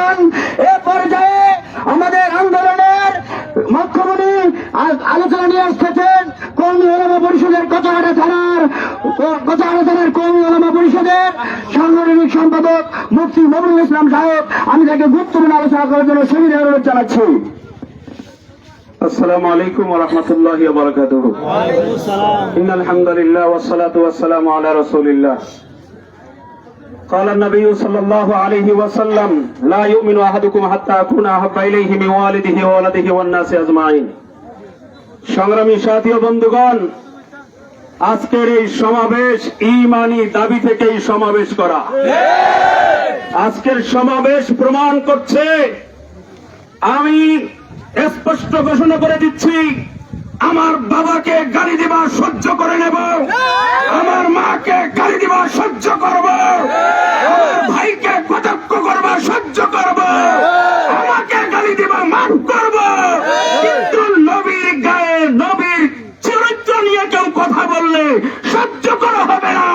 বন্ধুগণ, এ পর্যায়ে আমাদের আন্দোলনের মুখ্যমন্ত্রী আলোচনা নিয়ে আসতেছেন কওমি ওলামা পরিষদের কথাহাটা থানার কওমি ওলামা পরিষদের সাংগঠনিক সম্পাদক মুফতি মমিনুল ইসলাম সাহেব। আমি তাকে গুরুত্বপূর্ণ আলোচনা করার জন্য সুবিধা অনুরোধ জানাচ্ছি। السلام عليكم ورحمة الله وبركاته. وعليكم السلام. إن الحمد لله والصلاة والسلام على رسول الله. قال النبي صلى الله عليه وسلم لا يؤمن أحدكم حتى أكون أحب إليه من والده وولده والناس أجمعين. সংগ্রামী সাথী ও বন্ধুগণ, আজকের এই সমাবেশ ঈমানি দাবি থেকেই সমাবেশ করা। আজকের সমাবেশ প্রমাণ করছে, আমি স্পষ্ট ঘোষণা করে দিচ্ছি, আমার বাবাকে গালি দেওয়া সহ্য করে নেব, আমার মাকে গালি দেওয়া সহ্য করব, আমার ভাইকে কটাক্ষ করবা সহ্য করব, আমাকে গালি দেওয়া মাফ করব, কিন্তু নবীর গায়ে নবীর চরিত্র নিয়ে কেউ কথা বললে সহ্য করা হবে না।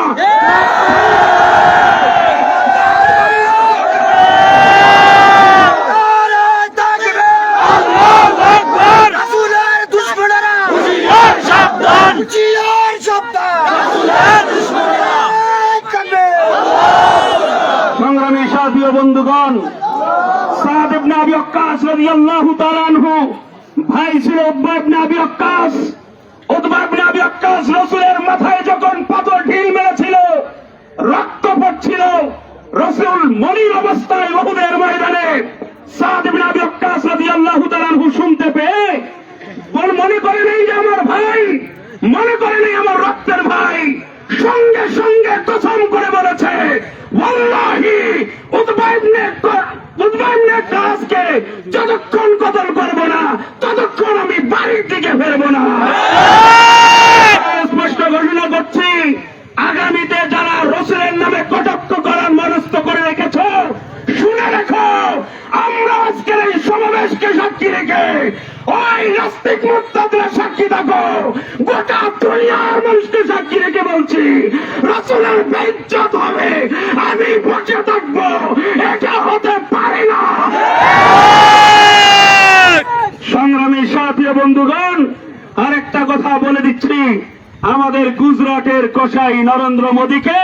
সংগ্রামী সাথী ও বন্ধুগণ, সাদ ইবনে আবি ওয়াক্কাস রাদিয়াল্লাহু তাআলা আনহু ভাই ছিল উতবা ইবনে আবি ওয়াক্কাস। উতবা ইবনে আবি ওয়াক্কাস রাসূলের মাথায় যখন পাথর ঢিল মেরেছিল, রক্ত পড়ছিল, রাসূল মনির অবস্থায় উহুদের ময়দানে সাদ ইবনে আবি ওয়াক্কাস রাদিয়াল্লাহু তাআলা আনহু শুনতে পেয়ে মনে করে নেই যে আমার ভাই, মনে করে নেই আমার রক্তের ভাই, সঙ্গে সঙ্গে কসম করে বলেছে, ওয়াল্লাহি উতবা ইবনে ওয়াক্কাসকে যতক্ষণ কতল করব না ততক্ষণ আমি বাড়ির দিকে ফেরবো না। স্পষ্ট ঘোষণা করছি, আগামীতে যারা রাসূলের নামে কটাক্ষ করার মনস্থ করে রেখেছ, শুনে রেখো, আমরা আজকের এই সমাবেশকে সাক্ষী রেখে ওই নাস্তিক মুরতাদরা সাক্ষী থাকো, গোটা দুনিয়ার মানুষকে সাক্ষী রেখে বলছি, রাসূলের বেইজ্জত হবে, আমি বসে থাকবো, এটা হতে পারে না। সংগ্রামী সাথী বন্ধুগণ, আরেকটা কথা বলে দিচ্ছি, আমাদের গুজরাটের কসাই নরেন্দ্র মোদীকে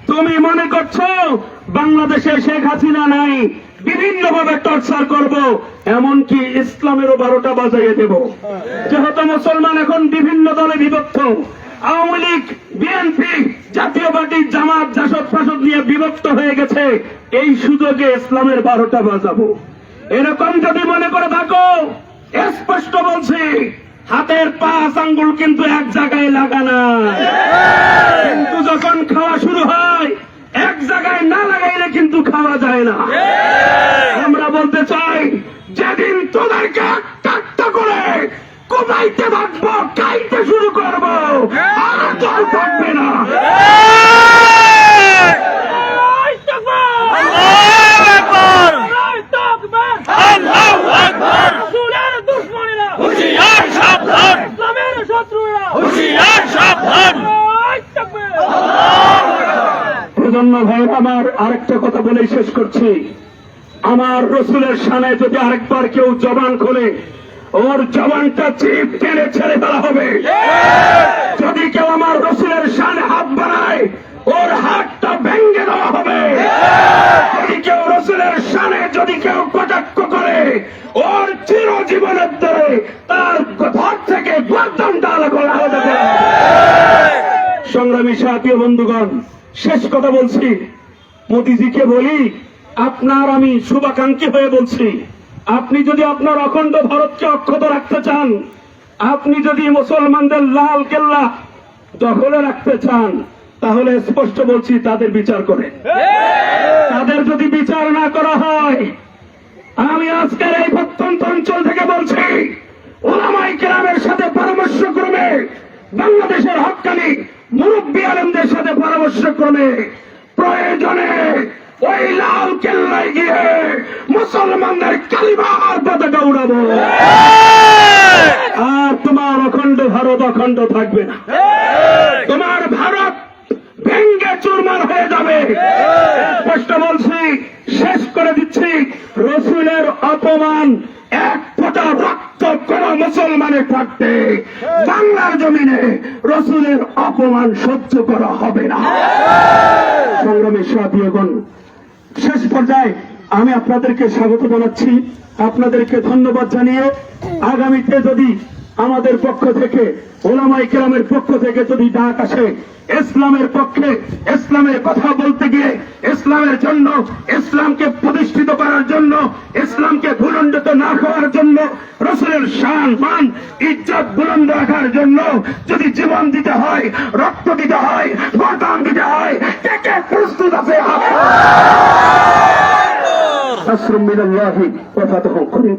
তুমি মনে করছো বাংলাদেশে শেখ হাসিনা নাই, বিভিন্ন ভাবে টর্চার করব, এমনকি ইসলামেরও 12টা বাজাইয়ে দেব। যেহেতু মুসলমান এখন বিভিন্ন দলে বিভক্ত, আওয়ামী লীগ, বিএনপি, জাতীয় পার্টি, জামাত, জাসদ ফাসদ নিয়ে বিভক্ত হয়ে গেছে, এই সুযোগে ইসলামের 12টা বাজাবো। এরকম যদি মনে করে থাকো, স্পষ্ট বলছি, হাতের 5 আঙ্গুল কিন্তু এক জায়গায় লাগানা, কিন্তু যখন খাওয়া শুরু হয় এক জায়গায় না লাগাইলে কিন্তু খাওয়া যায় না। আমরা বলতে চাই, যেদিন তোদেরকে একটা করে কোপাইতে থাকবো, খাইতে শুরু করবো, আর দল থাকবে না। প্রজন্ম ভাই আমার, আরেকটা কথা বলে শেষ করছি, আমার রাসূলের শানে যদি আরেকবার কেউ জবান খোলে, ওর জবানটা চিপ টেনে ছেড়ে ফেলা হবে। যদি কেউ আমার রাসূলের শানে হাত বাড়ায়, ওর হাতটা ভেঙে দেওয়া হবে। যদি কেউ রাসূলের শানে যদি কেউ কটাক্ষ করে, ওর চিরজীবনের ধরে তার ঘর থেকে গর্দনটা আলাদা হয়ে যাবে। সংগ্রামী সাথী বন্ধুগণ, শেষ কথা বলছি, মোদিজিকে বলি, আপনার আমি শুভাকাঙ্ক্ষী হয়ে বলছি, আপনি যদি আপনার অখণ্ড ভারতকে অক্ষত রাখতে চান, আপনি যদি মুসলমানদের লাল কেল্লা দখলে রাখতে চান, তাহলে স্পষ্ট বলছি, তাদের বিচার করে। তাদের যদি বিচার না করা হয়, আমি আজকের এই প্রত্যন্ত অঞ্চল থেকে বলছি, উলামায়ে কেরামের সাথে পরামর্শ ক্রমে, বাংলাদেশের হক্কানি মুরব্বী আলেমদের সাথে পরামর্শ ক্রমে প্রয়োজনে ওই লাল কেল্লায় গিয়ে মুসলমানদের কালিমার পতাকা উড়াবো, আর তোমার অখণ্ড ভারত অখণ্ড থাকবে না। তোমার ভারত ভেঙ্গে চুরমার হয়ে যাবে। স্পষ্ট বলছি, শেষ করে দিচ্ছি, রসুলের অপমান এক ফোঁটা রক্ত কোন মুসলমানের থাকতে বাংলার জমিনে রসুলের অপমান সহ্য করা হবে না। সংগ্রামী সাথীগণ, শেষ পর্যায়ে আমি আপনাদেরকে স্বাগত জানাচ্ছি, আপনাদেরকে ধন্যবাদ জানিয়ে আগামীতে যদি আমাদের পক্ষ থেকে ওলামায়ে কেরামের পক্ষ থেকে যদি ডাক আসে ইসলামের পক্ষে, ইসলামের কথা বলতে গিয়ে, ইসলামের জন্য, ইসলামকে প্রতিষ্ঠিত করার জন্য, ইসলামকে ভুলণ্ডিত না করার জন্য, রসুলের শান মান ইজ্জত বুলন্দ রাখার জন্য যদি জীবন দিতে হয়, রক্ত দিতে হয়, গর্দান দিতে হয়, কে কে প্রস্তুত আছে? নাসরুম মিনাল্লাহি ওয়া ফাতহুন করিম।